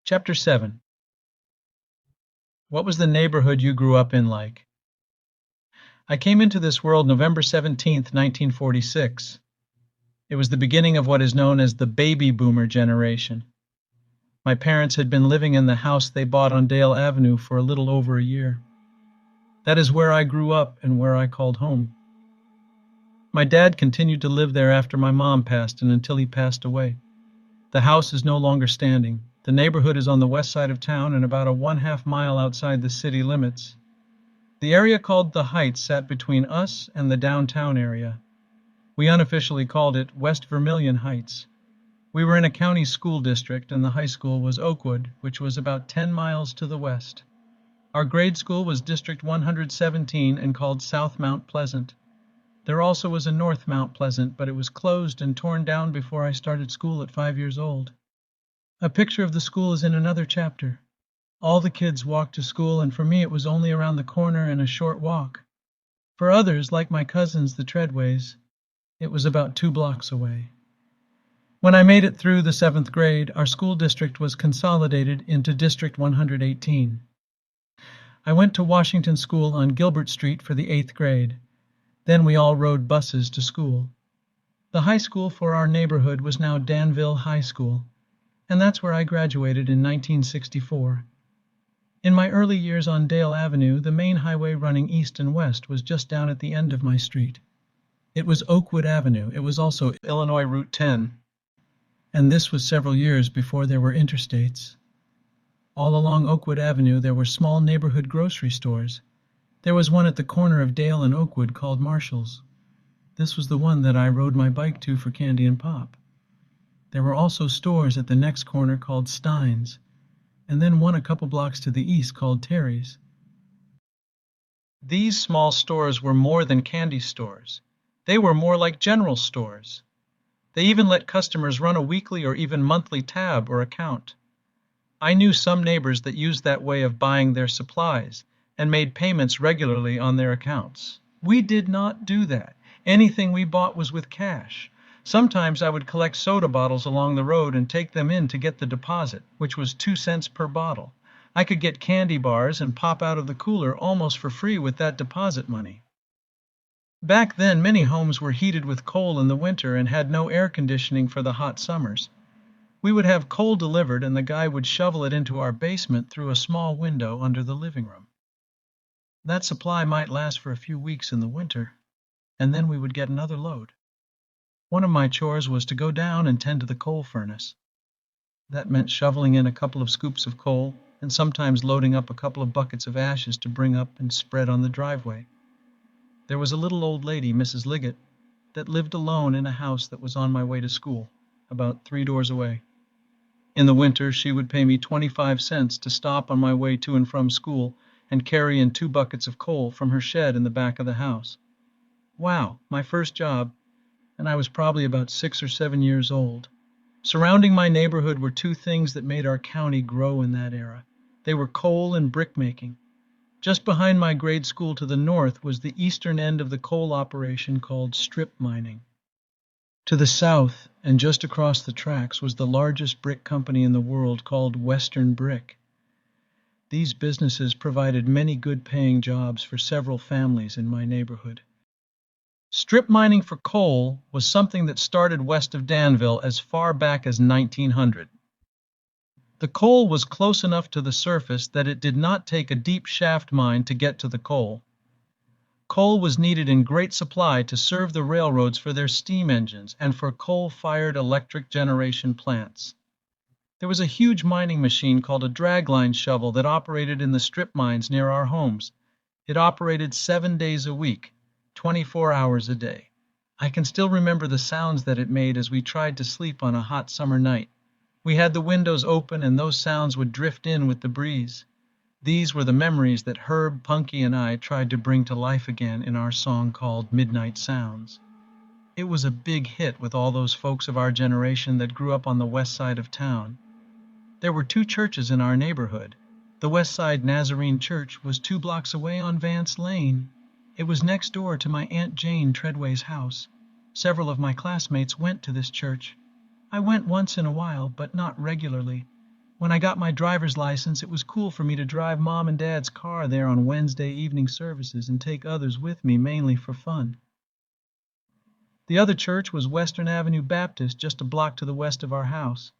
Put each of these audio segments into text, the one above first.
Chapter 7. What was the neighborhood you grew up in like? I came into this world November 17th, 1946. It was the beginning of what is known as the baby boomer generation. My parents had been living in the house they bought on Dale Avenue for a little over a year. That is where I grew up and where I called home. My dad continued to live there after my mom passed and until he passed away. The house is no longer standing. The neighborhood is on the west side of town and about a 1/2 mile outside the city limits. The area called the Heights sat between us and the downtown area. We unofficially called it West Vermilion Heights. We were in a county school district and the high school was Oakwood, which was about 10 miles to the west. Our grade school was District 117 and called South Mount Pleasant. There also was a North Mount Pleasant, but it was closed and torn down before I started school at 5 years old. A picture of the school is in another chapter. All the kids walked to school, and for me it was only around the corner and a short walk. For others, like my cousins, the Treadways, it was about 2 blocks away. When I made it through the 7th grade, our school district was consolidated into District 118. I went to Washington School on Gilbert Street for the 8th grade. Then we all rode buses to school. The high school for our neighborhood was now Danville High School, and that's where I graduated in 1964. In my early years on Dale Avenue, the main highway running east and west was just down at the end of my street. It was Oakwood Avenue. It was also Illinois Route 10. And this was several years before there were interstates. All along Oakwood Avenue there were small neighborhood grocery stores. There was one at the corner of Dale and Oakwood called Marshall's. This was the one that I rode my bike to for candy and pop. There were also stores at the next corner called Stein's, and then one a couple blocks to the east called Terry's. These small stores were more than candy stores. They were more like general stores. They even let customers run a weekly or even monthly tab or account. I knew some neighbors that used that way of buying their supplies and made payments regularly on their accounts. We did not do that. Anything we bought was with cash. Sometimes I would collect soda bottles along the road and take them in to get the deposit, which was 2 cents per bottle. I could get candy bars and pop out of the cooler almost for free with that deposit money. Back then, many homes were heated with coal in the winter and had no air conditioning for the hot summers. We would have coal delivered and the guy would shovel it into our basement through a small window under the living room. That supply might last for a few weeks in the winter, and then we would get another load. One of my chores was to go down and tend to the coal furnace. That meant shoveling in a couple of scoops of coal and sometimes loading up a couple of buckets of ashes to bring up and spread on the driveway. There was a little old lady, Mrs. Liggett, that lived alone in a house that was on my way to school, about 3 doors away. In the winter, she would pay me 25 cents to stop on my way to and from school and carry in 2 buckets of coal from her shed in the back of the house. Wow, my first job, and I was probably about 6 or 7 years old. Surrounding my neighborhood were 2 things that made our county grow in that era. They were coal and brick making. Just behind my grade school to the north was the eastern end of the coal operation called strip mining. To the south, and just across the tracks, was the largest brick company in the world called Western Brick. These businesses provided many good-paying jobs for several families in my neighborhood. Strip mining for coal was something that started west of Danville as far back as 1900. The coal was close enough to the surface that it did not take a deep shaft mine to get to the coal. Coal was needed in great supply to serve the railroads for their steam engines and for coal-fired electric generation plants. There was a huge mining machine called a dragline shovel that operated in the strip mines near our homes. It operated 7 days a week, 24 hours a day. I can still remember the sounds that it made as we tried to sleep on a hot summer night. We had the windows open and those sounds would drift in with the breeze. These were the memories that Herb, Punky, and I tried to bring to life again in our song called Midnight Sounds. It was a big hit with all those folks of our generation that grew up on the west side of town. There were 2 churches in our neighborhood. The West Side Nazarene Church was 2 blocks away on Vance Lane. It was next door to my Aunt Jane Treadway's house. Several of my classmates went to this church. I went once in a while, but not regularly. When I got my driver's license, it was cool for me to drive Mom and Dad's car there on Wednesday evening services and take others with me, mainly for fun. The other church was Western Avenue Baptist, just a block to the west of our house.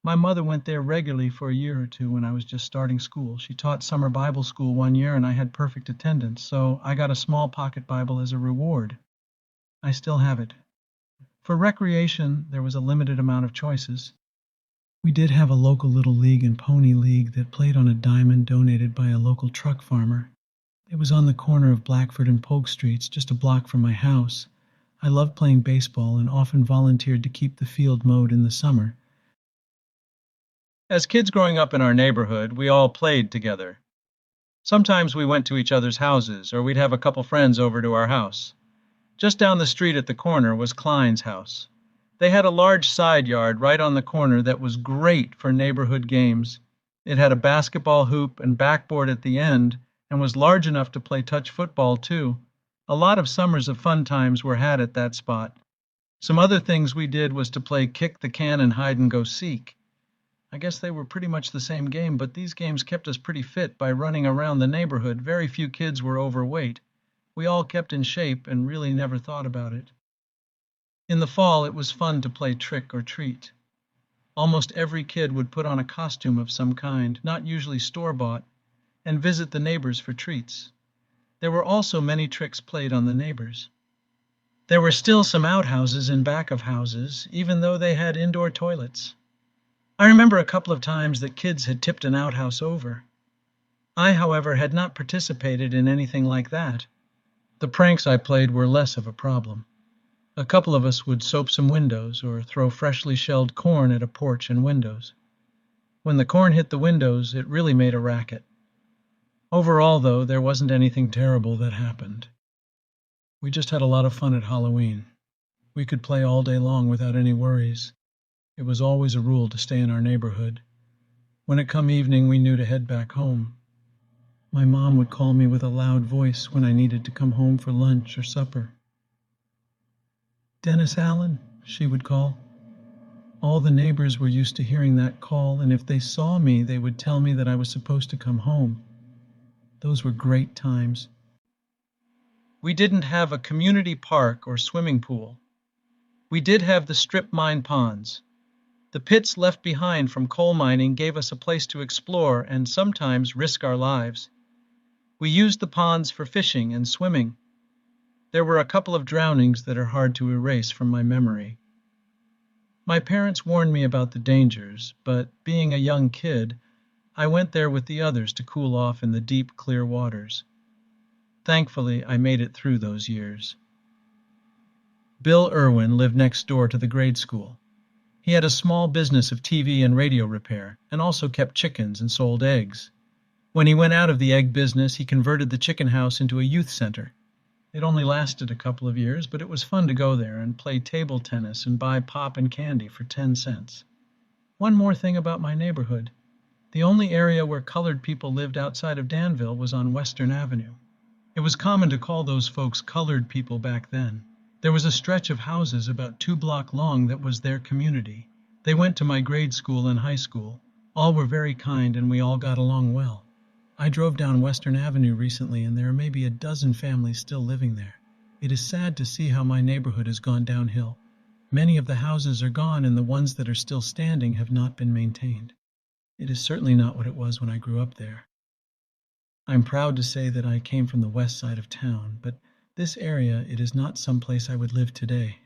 My mother went there regularly for a year or two when I was just starting school. She taught summer Bible school one year and I had perfect attendance, so I got a small pocket Bible as a reward. I still have it. For recreation, there was a limited amount of choices. We did have a local little league and pony league that played on a diamond donated by a local truck farmer. It was on the corner of Blackford and Polk Streets, just a block from my house. I loved playing baseball and often volunteered to keep the field mowed in the summer. As kids growing up in our neighborhood, we all played together. Sometimes we went to each other's houses, or we'd have a couple friends over to our house. Just down the street at the corner was Klein's house. They had a large side yard right on the corner that was great for neighborhood games. It had a basketball hoop and backboard at the end, and was large enough to play touch football too. A lot of summers of fun times were had at that spot. Some other things we did was to play kick the can and hide and go seek. I guess they were pretty much the same game, but these games kept us pretty fit by running around the neighborhood. Very few kids were overweight. We all kept in shape and really never thought about it. In the fall, it was fun to play trick or treat. Almost every kid would put on a costume of some kind, not usually store-bought, and visit the neighbors for treats. There were also many tricks played on the neighbors. There were still some outhouses in back of houses, even though they had indoor toilets. I remember a couple of times that kids had tipped an outhouse over. I, however, had not participated in anything like that. The pranks I played were less of a problem. A couple of us would soap some windows or throw freshly shelled corn at a porch and windows. When the corn hit the windows, it really made a racket. Overall, though, there wasn't anything terrible that happened. We just had a lot of fun at Halloween. We could play all day long without any worries. It was always a rule to stay in our neighborhood. When it come evening, we knew to head back home. My mom would call me with a loud voice when I needed to come home for lunch or supper. "Dennis Allen," she would call. All the neighbors were used to hearing that call, and if they saw me, they would tell me that I was supposed to come home. Those were great times. We didn't have a community park or swimming pool. We did have the strip mine ponds. The pits left behind from coal mining gave us a place to explore and sometimes risk our lives. We used the ponds for fishing and swimming. There were a couple of drownings that are hard to erase from my memory. My parents warned me about the dangers, but being a young kid, I went there with the others to cool off in the deep, clear waters. Thankfully, I made it through those years. Bill Irwin lived next door to the grade school. He had a small business of TV and radio repair, and also kept chickens and sold eggs. When he went out of the egg business, he converted the chicken house into a youth center. It only lasted a couple of years, but it was fun to go there and play table tennis and buy pop and candy for 10 cents. One more thing about my neighborhood. The only area where colored people lived outside of Danville was on Western Avenue. It was common to call those folks colored people back then. There was a stretch of houses about 2 blocks long that was their community. They went to my grade school and high school. All were very kind and we all got along well. I drove down Western Avenue recently and there are maybe a dozen families still living there. It is sad to see how my neighborhood has gone downhill. Many of the houses are gone and the ones that are still standing have not been maintained. It is certainly not what it was when I grew up there. I'm proud to say that I came from the west side of town, but this area, it is not some place I would live today.